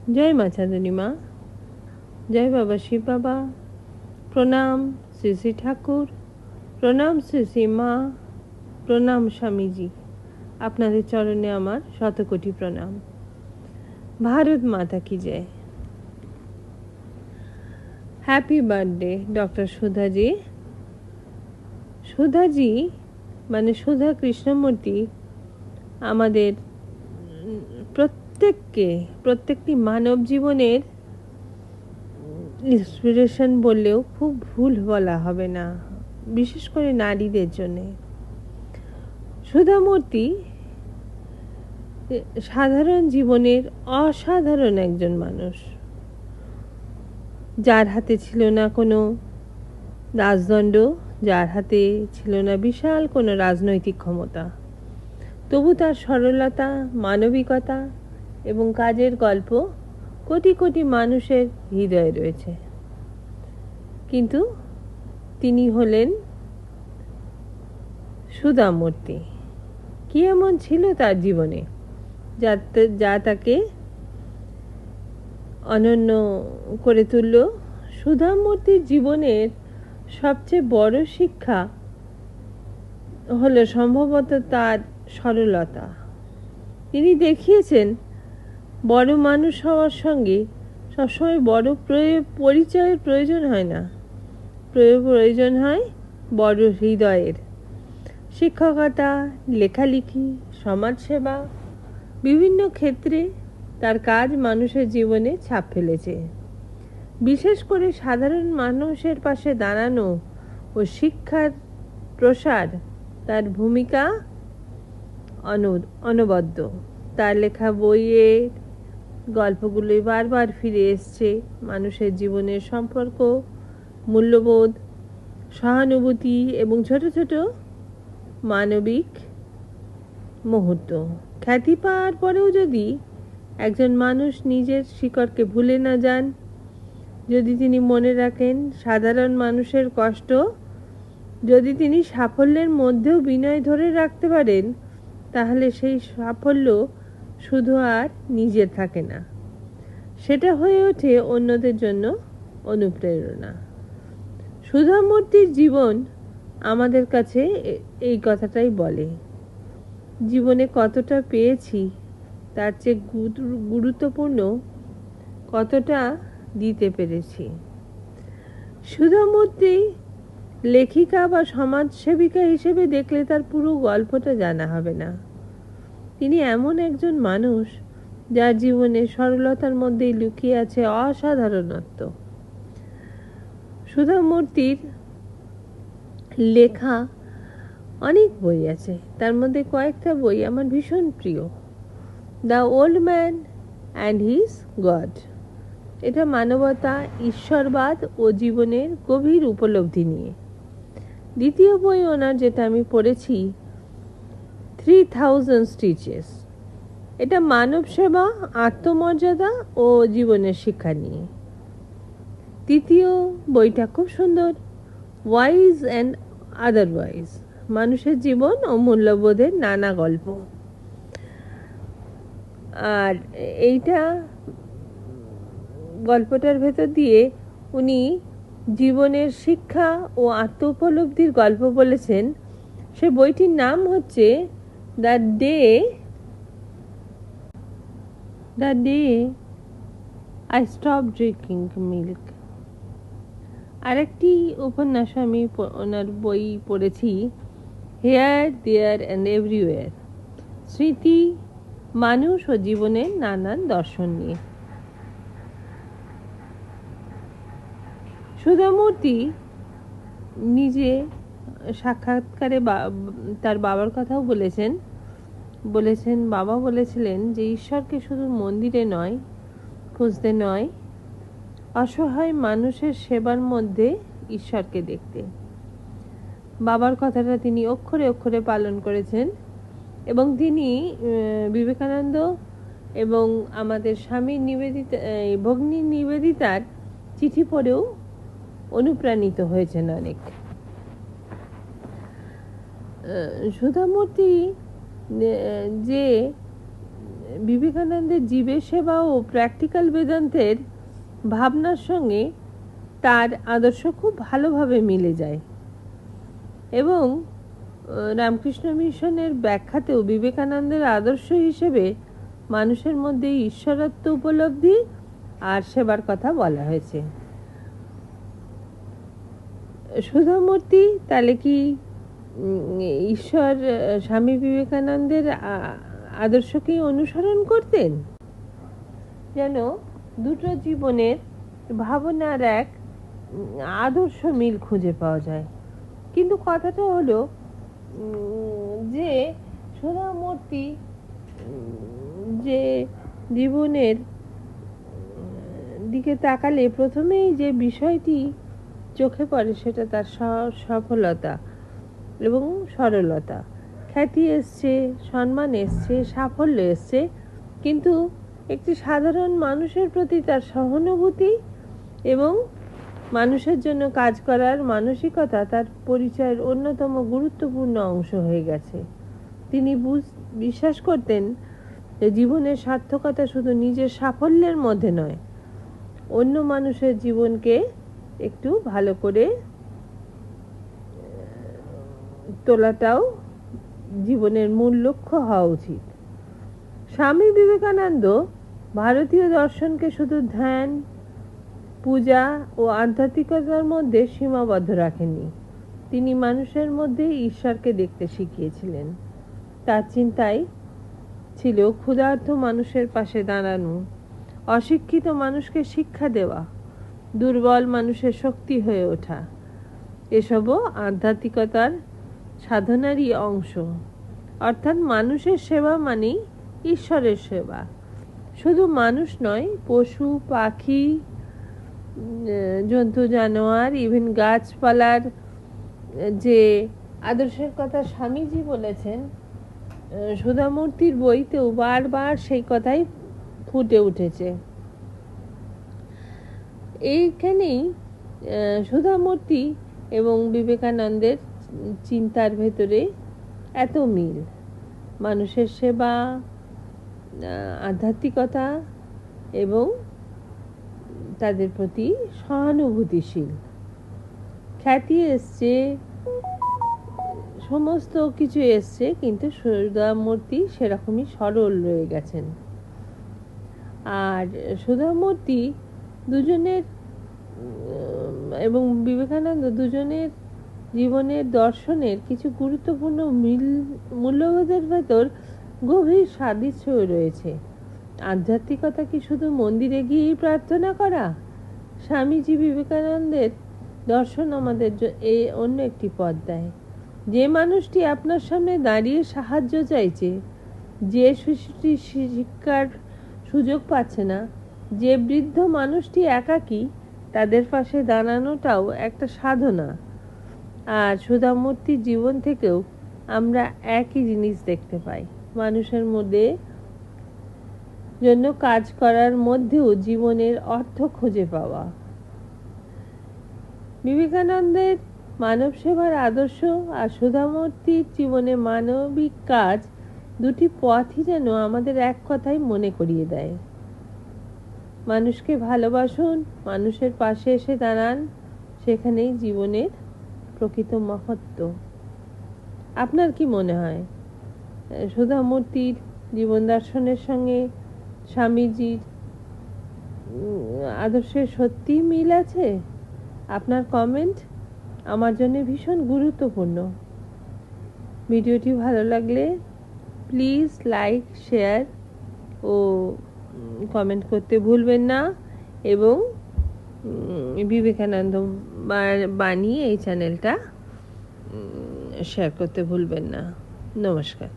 জয় মা চাঁদনী মা, জয় বাবা শিব বাবা, প্রণাম শ্রী শ্রী ঠাকুর, প্রণাম শ্রী শ্রী মা, প্রণাম স্বামীজি। আপনাদের চরণে আমার শতকোটি প্রণাম। ভারত মাতা কি জয়। Happy birthday doctor Sudhaji. Sudhaji মানে সুধা কৃষ্ণমূর্তি আমাদের প্রত্যেকটি মানব জীবনের ইন্সপিরেশন বললেও খুব ভুল বলা হবে না, বিশেষ করে নারীদের জন্যে। সুধামূর্তি সাধারণ জীবনের অসাধারণ একজন মানুষ, যার হাতে ছিল না কোনো রাজদণ্ড, যার হাতে ছিল না বিশাল কোনো রাজনৈতিক ক্ষমতা, তবু তার সরলতা, মানবিকতা এবং কাজের গল্প কোটি কোটি মানুষের হৃদয়ে রয়েছে। কিন্তু তিনি হলেন সুধামূর্তি। কি এমন ছিল তার জীবনে যা তাকে অনন্য করে তুলল? সুধামূর্তির জীবনের সবচেয়ে বড় শিক্ষা হলো সম্ভবত তার সরলতা। তিনি দেখিয়েছেন বড় মানুষ হওয়ার সঙ্গে সবসময় বড় পরিচয়ের প্রয়োজন হয় না, প্রয়োজন হয় বড় হৃদয়ের। শিক্ষকতা, লেখালেখি, সমাজসেবা, বিভিন্ন ক্ষেত্রে তার কাজ মানুষের জীবনে ছাপ ফেলেছে। বিশেষ করে সাধারণ মানুষের পাশে দাঁড়ানো ও শিক্ষার প্রসার তার ভূমিকা অনবদ্য। তার লেখা বইয়ের গল্পগুলোই বারবার ফিরে এসছে মানুষের জীবনের সম্পর্ক, মূল্যবোধ, সহানুভূতি এবং ছোট ছোট মানবিক মুহূর্ত। খ্যাতি পাওয়ার পরেও যদি একজন মানুষ নিজের শিকড়কে ভুলে না যান, যদি তিনি মনে রাখেন সাধারণ মানুষের কষ্ট, যদি তিনি সাফল্যের মধ্যেও বিনয় ধরে রাখতে পারেন, তাহলে সেই সাফল্য শুধু আর নিজের থাকে না, সেটা হয়ে ওঠে অন্যদের জন্য অনুপ্রেরণা। সুধামূর্তির জীবন আমাদের কাছে এই কথাটাই বলে, জীবনে কতটা পেয়েছি তার চেয়ে গুরুত্বপূর্ণ কতটা দিতে পেরেছি। সুধামূর্তি লেখিকা বা সমাজসেবিকা হিসেবে দেখলে তার পুরো গল্পটা জানা হবে না। তিনি এমন একজন মানুষ যার জীবনে সরলতার মধ্যেই লুকিয়ে আছে অসাধারণত্ব। সুধামূর্তির লেখা অনেক বই আছে, তার মধ্যে কয়েকটা বই আমার ভীষণ প্রিয়। The old man and his god, এটা মানবতা, ঈশ্বরবাদ ও জীবনের গভীর উপলব্ধি নিয়ে। দ্বিতীয় বই ওনার যেটা আমি পড়েছি 3000 স্টিচেস, এটা মানব সেবা, আত্মমর্যাদা ও জীবনের শিক্ষা নিয়ে। তৃতীয় বইটা খুব সুন্দর, ওয়াইজ অ্যান্ড আদারওয়াইজ, মানুষের জীবন ও মূল্যবোধের নানা গল্প। আর এইটা গল্পটার ভেতর দিয়ে উনি জীবনের শিক্ষা ও আত্ম উপলব্ধির গল্প বলেছেন। সে বইটির নাম হচ্ছে the day I stop drinking milk. আরেকটি উপন্যাস আমি ওনার বই পড়েছি, হেয়ার দেয়ার অ্যান্ড এভরিওয়্যার, স্মৃতি, মানুষ ও জীবনের নানান দর্শন নিয়ে। সুধামূর্তি নিজে সাক্ষাৎকারে তার বাবার কথাও বলেছেন বাবা বলেছিলেন যে ঈশ্বরকে শুধু মন্দিরে নয় খুঁজতে নয়, অসহায় মানুষের সেবার মধ্যে ঈশ্বরকে দেখতে। বাবার কথাটা তিনি অক্ষরে অক্ষরে পালন করেছেন এবং তিনি বিবেকানন্দ এবং আমাদের স্বামী ভগ্নী নিবেদিতার চিঠি পড়েও অনুপ্রাণিত হয়েছেন অনেক। সুধামূর্তি যে বিবেকানন্দের জীবের সেবা ও প্র্যাকটিক্যাল বেদান্তের ভাবনার সঙ্গে তার আদর্শ খুব ভালোভাবে মিলে যায় এবং রামকৃষ্ণ মিশনের ব্যাখ্যাতেও বিবেকানন্দের আদর্শ হিসেবে মানুষের মধ্যে ঈশ্বরত্ব উপলব্ধি আর সেবার কথা বলা হয়েছে। সুধামূর্তি তাহলে কি ঈশ্বর স্বামী বিবেকানন্দের আদর্শকেই অনুসরণ করতেন? যেন দুটো জীবনের ভাবনার এক আদর্শ মিল খুঁজে পাওয়া যায়। কিন্তু কথাটা হলো যে সুধামূর্তি যে জীবনের দিকে তাকালে প্রথমেই যে বিষয়টি চোখে পড়ে সেটা তার সফলতা এবং সরলতা। খ্যাতি এসছে, সম্মান এসছে, সাফল্য এসছে, কিন্তু একটি সাধারণ মানুষের প্রতি তার সহানুভূতি এবং মানুষের জন্য কাজ করার মানসিকতা তার পরিচয়ের অন্যতম গুরুত্বপূর্ণ অংশ হয়ে গেছে। তিনি বিশ্বাস করতেন যে জীবনের সার্থকতা শুধু নিজের সাফল্যের মধ্যে নয়, অন্য মানুষের জীবনকে একটু ভালো করে তোলাটাও জীবনের মূল লক্ষ্য হওয়া উচিত। স্বামী বিবেকানন্দ ভারতীয় দর্শনকে শুধু ধ্যান, পূজা ও আধ্যাত্মিকতার মধ্যে সীমাবদ্ধ রাখেননি। তিনি মানুষের মধ্যে ঈশ্বরকে দেখতে শিখিয়েছিলেন। তার চিন্তায় ছিল ক্ষুধার্ত মানুষের পাশে দাঁড়ানো, অশিক্ষিত মানুষকে শিক্ষা দেওয়া, দুর্বল মানুষের শক্তি হয়ে ওঠা। এসবও আধ্যাত্মিকতার সাধনারই অংশ। অর্থাৎ মানুষের সেবা মানেই ঈশ্বরের সেবা। শুধু মানুষ নয়, পশু, পাখি, জন্তু, জানোয়ার, ইভেন গাছপালার যে আদর্শের কথা স্বামীজি বলেছেন, সুধামূর্তির বইতেও বারবার সেই কথাই ফুটে উঠেছে। এইখানেই সুধামূর্তি এবং বিবেকানন্দের চিন্তার ভেতরে এত মিল। মানুষের সেবা, আধ্যাত্মিকতা এবং তাদের প্রতি সহানুভূতিশীল। খ্যাতি এসছে, সমস্ত কিছু এসছে, কিন্তু সুধামূর্তি সেরকমই সরল রয়ে গেছেন। আর সুধামূর্তি দুজনের এবং বিবেকানন্দ দুজনের জীবনের দর্শনের কিছু গুরুত্বপূর্ণ মূল্যবোধের ভেতর গভীর সাদৃশ্য রয়েছে। আধ্যাত্মিকতা কি শুধু মন্দিরে গিয়েই প্রার্থনা করা? স্বামীজি বিবেকানন্দের দর্শন আমাদের এই অন্য একটি পথ দেয়। যে মানুষটি আপনার সামনে দাঁড়িয়ে সাহায্য চাইছে, যে শিশুটি শিক্ষার সুযোগ পাচ্ছে না, যে বৃদ্ধ মানুষটি একাকী, তাদের পাশে দাঁড়ানোটাও একটা সাধনা। আর সুধামূর্তির জীবন থেকেও আমরা একই জিনিস দেখতে পাই। মানুষের মধ্যে জন্য কাজ করার মধ্যেও জীবনের অর্থ খুঁজে পাওয়া। বিবেকানন্দের মানব সেবার আদর্শ আর সুধামূর্তির জীবনে মানবিক কাজ, দুটি পথই যেন আমাদের এক কথাই মনে করিয়ে দেয়। মানুষকে ভালোবাসুন, মানুষের পাশে এসে দাঁড়ান, সেখানেই জীবনের প্রকৃত মহত্ব। আপনার কি মনে হয় সুধামূর্তির জীবন দর্শনের সঙ্গে স্বামীজির আদর্শের সত্যিই মিল আছে? আপনার কমেন্ট আমার জন্য ভীষণ গুরুত্বপূর্ণ। ভিডিওটি ভালো লাগলে প্লিজ লাইক, শেয়ার ও কমেন্ট করতে ভুলবেন না, এবং বিবেকানন্দ বাণী এই চ্যানেলটা শেয়ার করতে ভুলবেন না। নমস্কার।